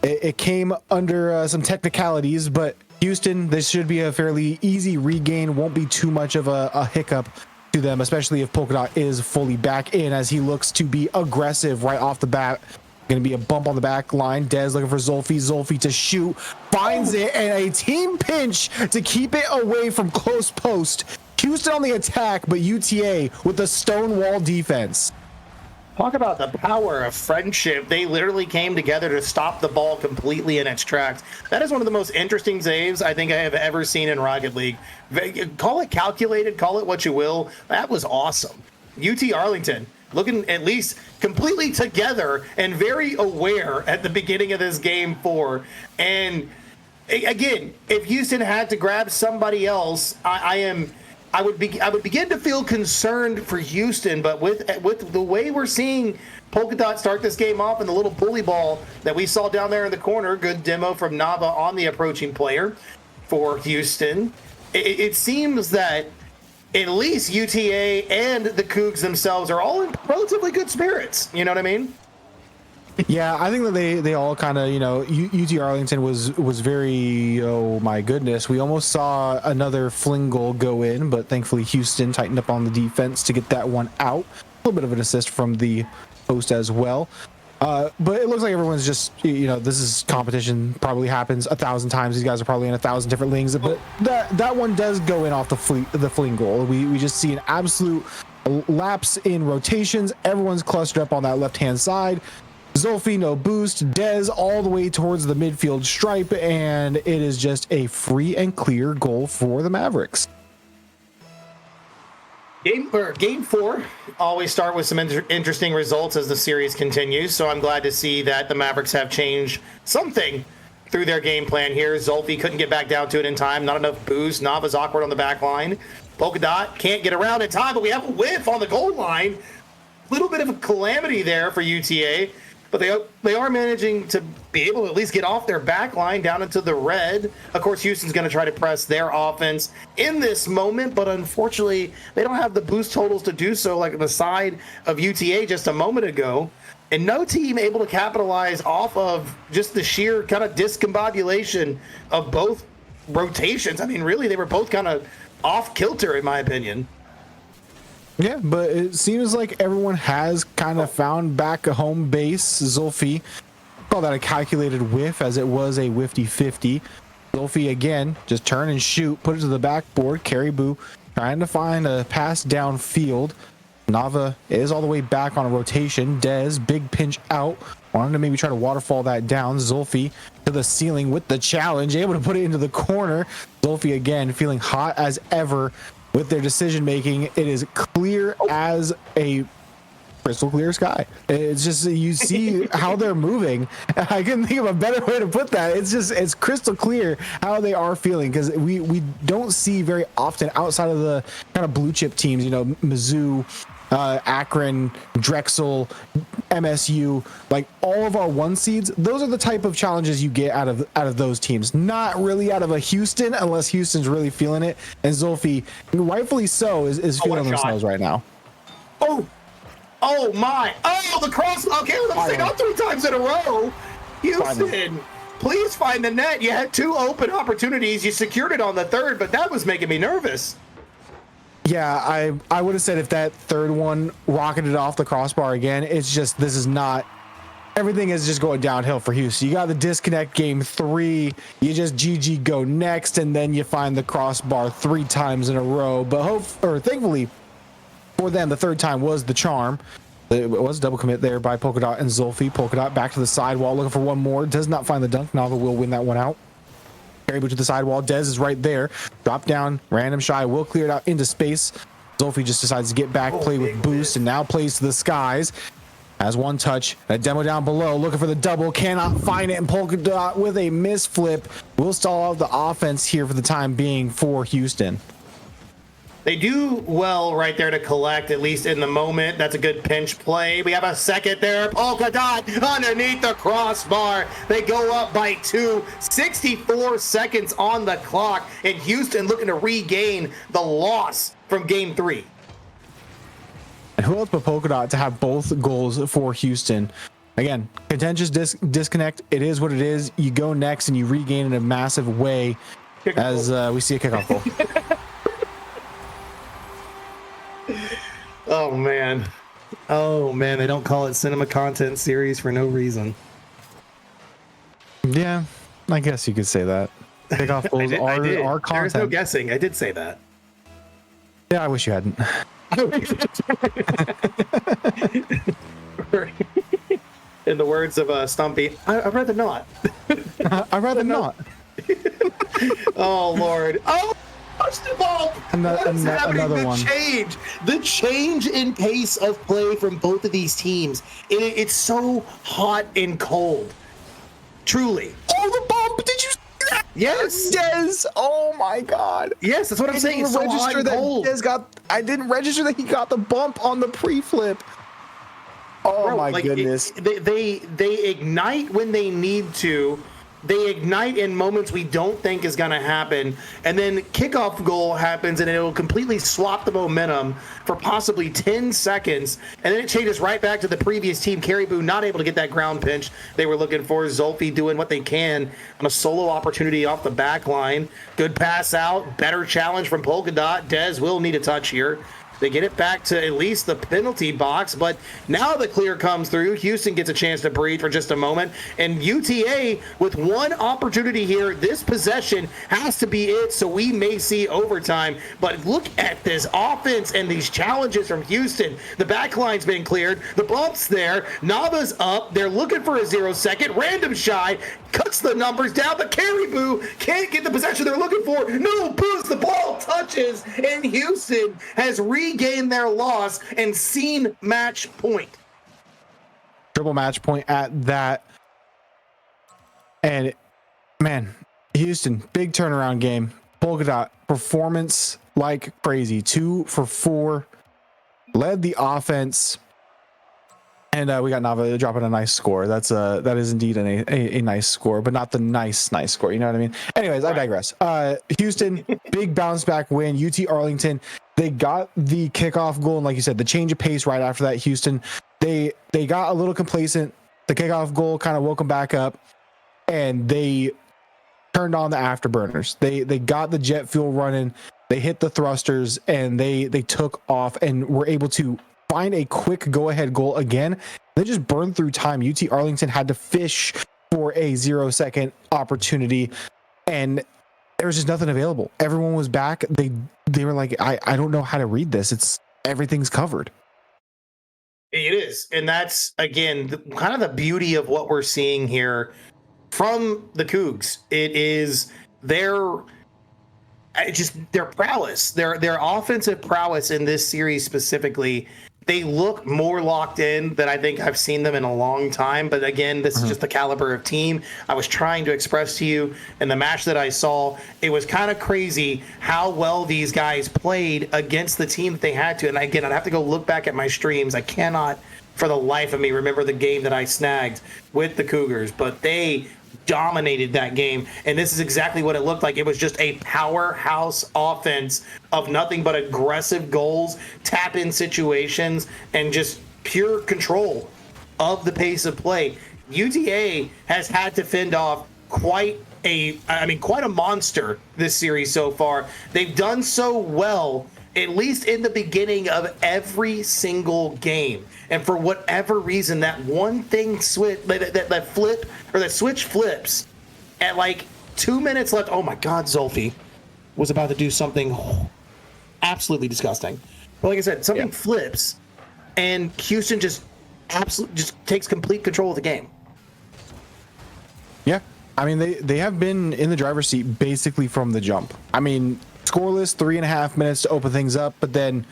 It came under some technicalities, but Houston, this should be a fairly easy regain. Won't be too much of a hiccup to them, especially if Polka Dot is fully back in as he looks to be aggressive right off the bat. Going to be a bump on the back line. Dez looking for Zolfi. Zolfi to shoot. Finds it, and a team pinch to keep it away from close post. Houston on the attack, but UTA with the stonewall defense. Talk about the power of friendship. They literally came together to stop the ball completely in its tracks. That is one of the most interesting saves I think I have ever seen in Rocket League. Call it calculated, call it what you will. That was awesome. UT Arlington looking at least completely together and very aware at the beginning of this game 4. And again, if Houston had to grab somebody else, I would begin to feel concerned for Houston. But with the way we're seeing Polka Dot start this game off and the little bully ball that we saw down there in the corner, good demo from Nava on the approaching player for Houston. It seems that at least UTA and the Cougs themselves are all in relatively good spirits. You know what I mean? Yeah, I think that they all kind of, UT Arlington was very, oh my goodness. We almost saw another fling goal go in, but thankfully Houston tightened up on the defense to get that one out. A little bit of an assist from the host as well. But it looks like everyone's just, this is competition, probably happens 1,000 times. These guys are probably in 1,000 different lings, but that one does go in off the fling goal. We just see an absolute lapse in rotations. Everyone's clustered up on that left-hand side. Zolfi, no boost. Dez all the way towards the midfield stripe, and it is just a free and clear goal for the Mavericks. Game 4 always start with some interesting results as the series continues, so I'm glad to see that the Mavericks have changed something through their game plan here. Zolfi couldn't get back down to it in time, not enough boost. Nava's awkward on the back line. Polka Dot can't get around in time, but we have a whiff on the goal line. Little bit of a calamity there for UTA. but they are managing to be able to at least get off their back line down into the red. Of course, Houston's going to try to press their offense in this moment, but unfortunately, they don't have the boost totals to do so like the side of UTA just a moment ago. And no team able to capitalize off of just the sheer kind of discombobulation of both rotations. I mean, really, they were both kind of off kilter, in my opinion. Yeah, but it seems like everyone has kind of found back a home base. Zulfi, call that a calculated whiff, as it was a whiffy 50. Zulfi again, just turn and shoot, put it to the backboard. Caribou trying to find a pass downfield. Nava is all the way back on a rotation. Dez, big pinch out. Wanted to maybe try to waterfall that down. Zulfi to the ceiling with the challenge, able to put it into the corner. Zulfi again feeling hot as ever with their decision making. It is clear as a crystal clear sky. It's just, you see how they're moving. I couldn't think of a better way to put that. It's crystal clear how they are feeling, because we don't see very often outside of the kind of blue chip teams, you know, Mizzou, Akron, Drexel, MSU, like all of our one seeds. Those are the type of challenges you get out of those teams, not really out of a Houston, unless Houston's really feeling it. And Zulfi, rightfully so, is feeling themselves right now. Oh my! Oh, the cross! Okay, let's say not 3 times in a row. Houston, please find the net. You had 2 open opportunities. You secured it on the 3rd, but that was making me nervous. Yeah, I would have said if that 3rd one rocketed off the crossbar again, it's just, this is not, everything is just going downhill for Houston. You got the disconnect game 3, you just GG go next, and then you find the crossbar 3 times in a row. But thankfully for them, the 3rd time was the charm. It was a double commit there by Polka Dot and Zulfi. Polka Dot back to the sidewall, looking for one more. Does not find the dunk. Nava will win that one out. Caribou to the sidewall. Dez is right there. Drop down. Random shy will clear it out into space. Zulfi just decides to get back, play with boost, and now plays to the skies. Has one touch. A demo down below, looking for the double. Cannot find it. And Polka Dot with a misflip will stall out the offense here for the time being for Houston. They do well right there to collect, at least in the moment. That's a good pinch play. We have a second there. Polka Dot underneath the crossbar. They go up by 2. 64 seconds on the clock. And Houston looking to regain the loss from game 3. And who else but Polka Dot to have both goals for Houston? Again, contentious disconnect. It is what it is. You go next and you regain in a massive way as we see a kickoff goal. Oh man, they don't call it cinema content series for no reason. Yeah, I guess you could say that. Kickoff goals are content. There's no guessing. I did say that. Yeah, I wish you hadn't. In the words of Stumpy, I'd rather not. I'd rather not. Oh Lord. Oh, touch the ball. Another one. The change in pace of play from both of these teams. It's so hot and cold. Truly. Oh, the bump! Did you see that? Yes. Dez. Oh my God. Yes, that's what I'm saying. It's so hot and cold. I didn't register that he got the bump on the pre-flip. Oh, bro, my goodness. They ignite when they need to. They ignite in moments we don't think is going to happen, and then kickoff goal happens, and it'll completely swap the momentum for possibly 10 seconds, and then it changes right back to the previous team. Caribou not able to get that ground pinch they were looking for. Zulfi doing what they can on a solo opportunity off the back line. Good pass out, better challenge from Polka Dot. Dez will need a touch here. They get it back to at least the penalty box, but now the clear comes through. Houston gets a chance to breathe for just a moment, and UTA with one opportunity here. This possession has to be it, so we may see overtime. But look at this offense and these challenges from Houston. The back line's been cleared. The bump's there. Nava's up. They're looking for a 0-second. Random shy cuts the numbers down, but Caribou can't get the possession they're looking for. No boost. The ball touches, and Houston has regained their loss and seen match point. Triple match point at that. And man, Houston, big turnaround game. Polka Dot performance like crazy. 2 for 4. Led the offense. And we got Nava dropping a nice score. That is indeed a nice score, but not the nice score. You know what I mean? Anyways, I digress. Houston, big bounce back win. UT Arlington, they got the kickoff goal, and like you said, the change of pace right after that. Houston, they got a little complacent. The kickoff goal kind of woke them back up, and they turned on the afterburners. They got the jet fuel running. They hit the thrusters, and they took off and were able to find a quick go-ahead goal again. They just burned through time. UT Arlington had to fish for a 0-second opportunity, and there was just nothing available. Everyone was back. They were like, I don't know how to read this. Everything's covered. It is, and that's again kind of the beauty of what we're seeing here from the Cougs. It is their prowess, their offensive prowess in this series specifically. They look more locked in than I think I've seen them in a long time. But again, this is just the caliber of team I was trying to express to you in the match that I saw. It was kind of crazy how well these guys played against the team that they had to. And again, I'd have to go look back at my streams. I cannot for the life of me remember the game that I snagged with the Cougars, but they dominated that game, and this is exactly what it looked like. It was just a powerhouse offense of nothing but aggressive goals, tap-in situations, and just pure control of the pace of play. UTA has had to fend off quite a monster this series so far. They've done so well, at least in the beginning of every single game. And for whatever reason, that one thing that switch flips at like 2 minutes left. Oh my God, Zolfi was about to do something absolutely disgusting. But like I said, something flips, and Houston just takes complete control of the game. Yeah, I mean they have been in the driver's seat basically from the jump. I mean, scoreless, 3.5 minutes to open things up, but then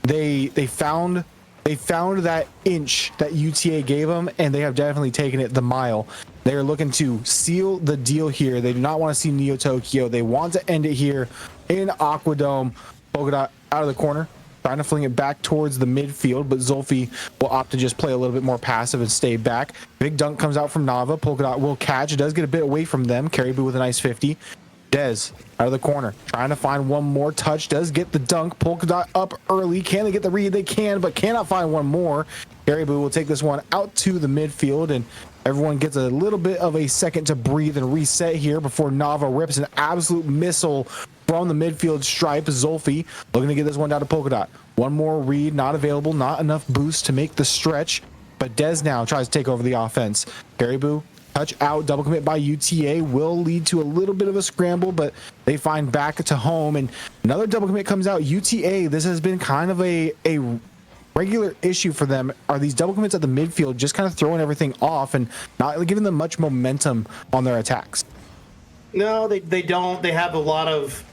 they found that inch that UTA gave them, and they have definitely taken it the mile. They are looking to seal the deal here. They do not want to see Neo Tokyo. They want to end it here in Aquadome. Polka Dot out of the corner, trying to fling it back towards the midfield, but Zolfi will opt to just play a little bit more passive and stay back. Big dunk comes out from Nava. Polka Dot will catch. It does get a bit away from them. Caribou with a nice 50. Dez out of the corner, trying to find one more touch. Does get the dunk. Polka Dot up early. Can they get the read? They can, but cannot find one more. Caribou will take this one out to the midfield, and everyone gets a little bit of a second to breathe and reset here before Nava rips an absolute missile from the midfield stripe. Zolfi looking to get this one down to Polka Dot. One more read, not available. Not enough boost to make the stretch, but Dez now tries to take over the offense. Caribou touch out, double commit by UTA will lead to a little bit of a scramble, but they find back to home, and another double commit comes out. UTA, this has been kind of a regular issue for them. Are these double commits at the midfield just kind of throwing everything off and not giving them much momentum on their attacks? No, they don't. They have a lot of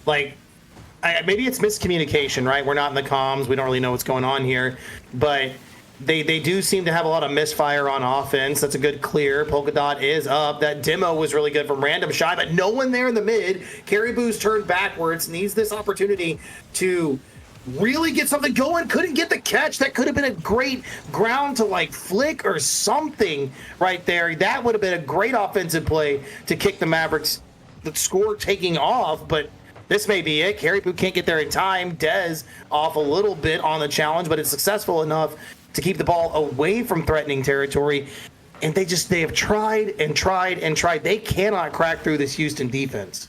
maybe it's miscommunication, right? We're not in the comms. We don't really know what's going on here, but They do seem to have a lot of misfire on offense. That's a good clear. Polka Dot is up. That demo was really good from Random Shy, but no one there in the mid. Caribou's turned backwards, needs this opportunity to really get something going. Couldn't get the catch. That could have been a great ground to flick or something right there. That would have been a great offensive play to kick the Mavericks, the score taking off, but this may be it. Caribou can't get there in time. Dez off a little bit on the challenge, but it's successful enough to keep the ball away from threatening territory. And they have tried and tried and tried. They cannot crack through this Houston defense.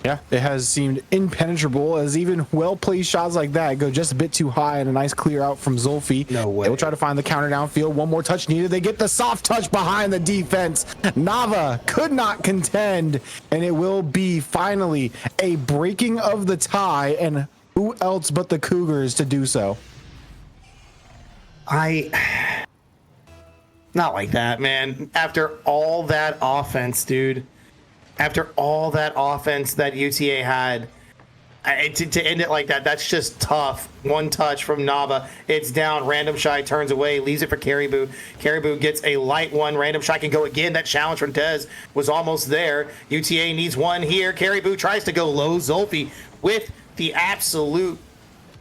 Yeah, it has seemed impenetrable, as even well-placed shots like that go just a bit too high, and a nice clear out from Zolfi. No way. They will try to find the counter downfield. One more touch needed. They get the soft touch behind the defense. Nava could not contend, and it will be finally a breaking of the tie, and who else but the Cougars to do so? Not like that, man. After all that offense, dude. After all that offense that UTA had, to end it like that, that's just tough. One touch from Nava. It's down. Random Shy turns away, leaves it for Caribou. Caribou gets a light one. Random Shy can go again. That challenge from Dez was almost there. UTA needs one here. Caribou tries to go low. Zolfi with the absolute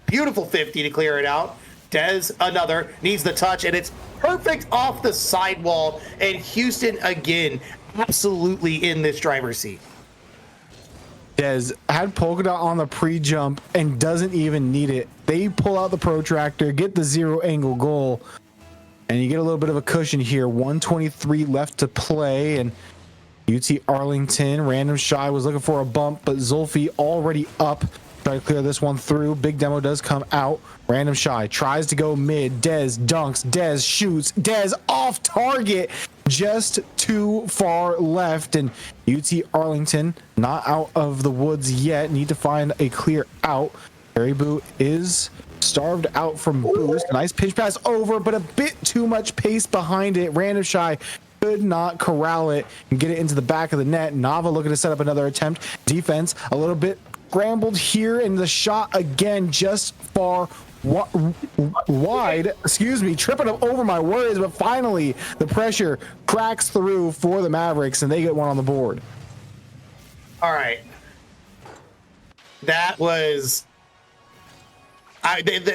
beautiful 50 to clear it out. Dez, another, needs the touch, and it's perfect off the sidewall. And Houston, again, absolutely in this driver's seat. Dez had Polka Dot on the pre-jump and doesn't even need it. They pull out the protractor, get the zero angle goal, and you get a little bit of a cushion here. 1:23 left to play, and UT Arlington, Random Shy was looking for a bump, but Zulfi already up. Try to clear this one through. Big Demo does come out. Random Shy tries to go mid. Dez dunks. Dez shoots. Dez off target. Just too far left. And UT Arlington not out of the woods yet. Need to find a clear out. Caribou is starved out from boost. Nice pitch pass over, but a bit too much pace behind it. Random Shy could not corral it and get it into the back of the net. Nava looking to set up another attempt. Defense a little bit scrambled here, and the shot again just far wide. Excuse me, tripping up over my words, but finally the pressure cracks through for the Mavericks, and they get one on the board. All right, that was.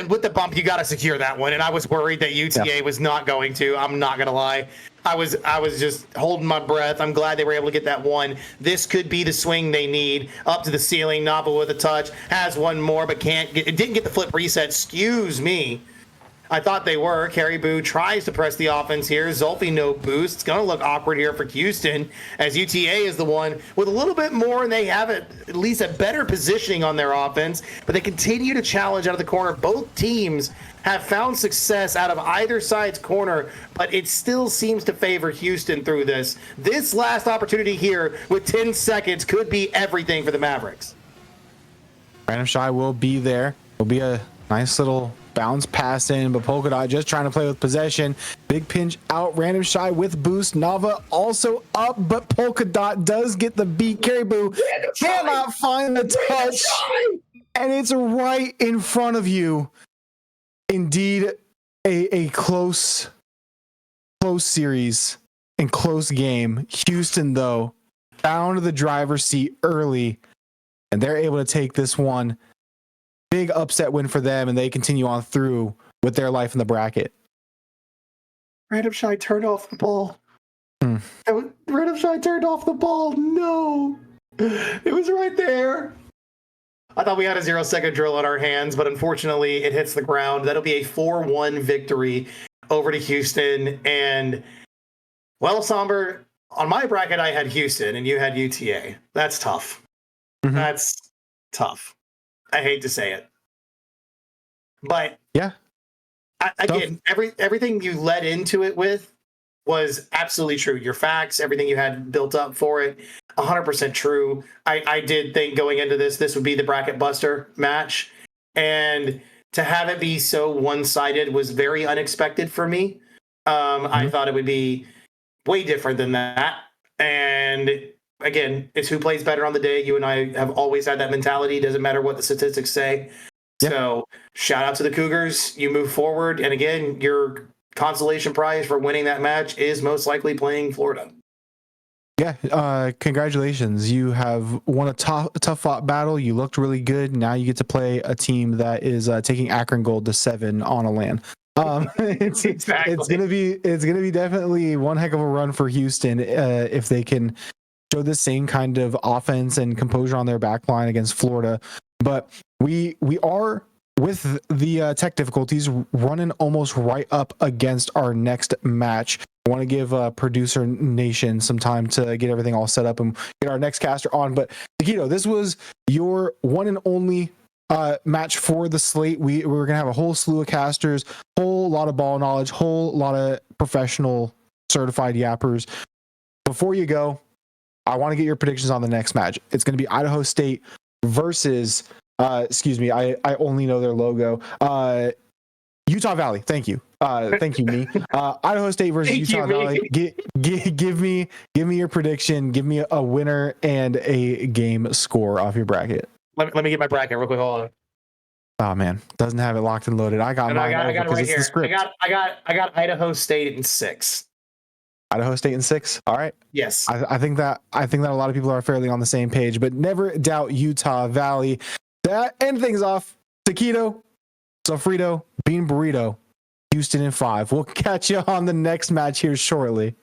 With the bump, you got to secure that one, and I was worried that UTA was not going to. I'm not gonna lie, I was just holding my breath. I'm glad they were able to get that one. This could be the swing they need. Up to the ceiling, Nava with a touch, has one more, but can't get. It didn't get the flip reset. Excuse me. I thought they were. Caribou tries to press the offense here. Zulfi no boost. It's going to look awkward here for Houston, as UTA is the one with a little bit more, and they have at least a better positioning on their offense, but they continue to challenge out of the corner. Both teams have found success out of either side's corner, but it still seems to favor Houston through this. This last opportunity here with 10 seconds could be everything for the Mavericks. Random Shy will be there. It'll be a nice little bounce pass in, but Polka Dot just trying to play with possession. Big pinch out. Random Shy with boost. Nava also up, but Polka Dot does get the beat. Caribou cannot find the touch, and it's right in front of you. Indeed, a close series and close game. Houston, though, found the driver's seat early, and they're able to take this one. Big upset win for them, and they continue on through with their life in the bracket. Random Shy turned off the ball. Random Shy turned off the ball. No. It was right there. I thought we had a 0-second drill on our hands, but unfortunately it hits the ground. That'll be a 4-1 victory over to Houston. And, well, Somber, on my bracket I had Houston and you had UTA. That's tough. Mm-hmm. That's tough. I hate to say it, but yeah, again, everything you led into it with was absolutely true. Your facts, everything you had built up for it, 100% true. I did think going into this would be the bracket buster match, and to have it be so one-sided was very unexpected for me. I thought it would be way different than that, and again, it's who plays better on the day. You and I have always had that mentality. Doesn't matter what the statistics say. Yep. So shout out to the Cougars. You move forward. And again, your consolation prize for winning that match is most likely playing Florida. Yeah. Congratulations. You have won a tough fought battle. You looked really good. Now you get to play a team that is taking Akron Gold to 7 on a LAN. It's gonna be definitely one heck of a run for Houston if they can show the same kind of offense and composure on their back line against Florida. But we are, with the tech difficulties, running almost right up against our next match. I want to give producer Nation some time to get everything all set up and get our next caster on. But Taquito, this was your one and only match for the slate. We're gonna have a whole slew of casters, whole lot of ball knowledge, whole lot of professional certified yappers. Before you go, I want to get your predictions on the next match. It's going to be Idaho State versus, excuse me, I only know their logo. Utah Valley. Thank you. Thank you, me. Idaho State versus Utah Valley. Give me your prediction. Give me a winner and a game score off your bracket. Let me get my bracket real quick. Hold on. Oh man, doesn't have it locked and loaded. I got it right here. I got Idaho State in 6. Idaho State in 6. All right. Yes. I think that a lot of people are fairly on the same page, but never doubt Utah Valley. That end things off. Taquito, Sofrito, Bean Burrito, Houston in 5. We'll catch you on the next match here shortly.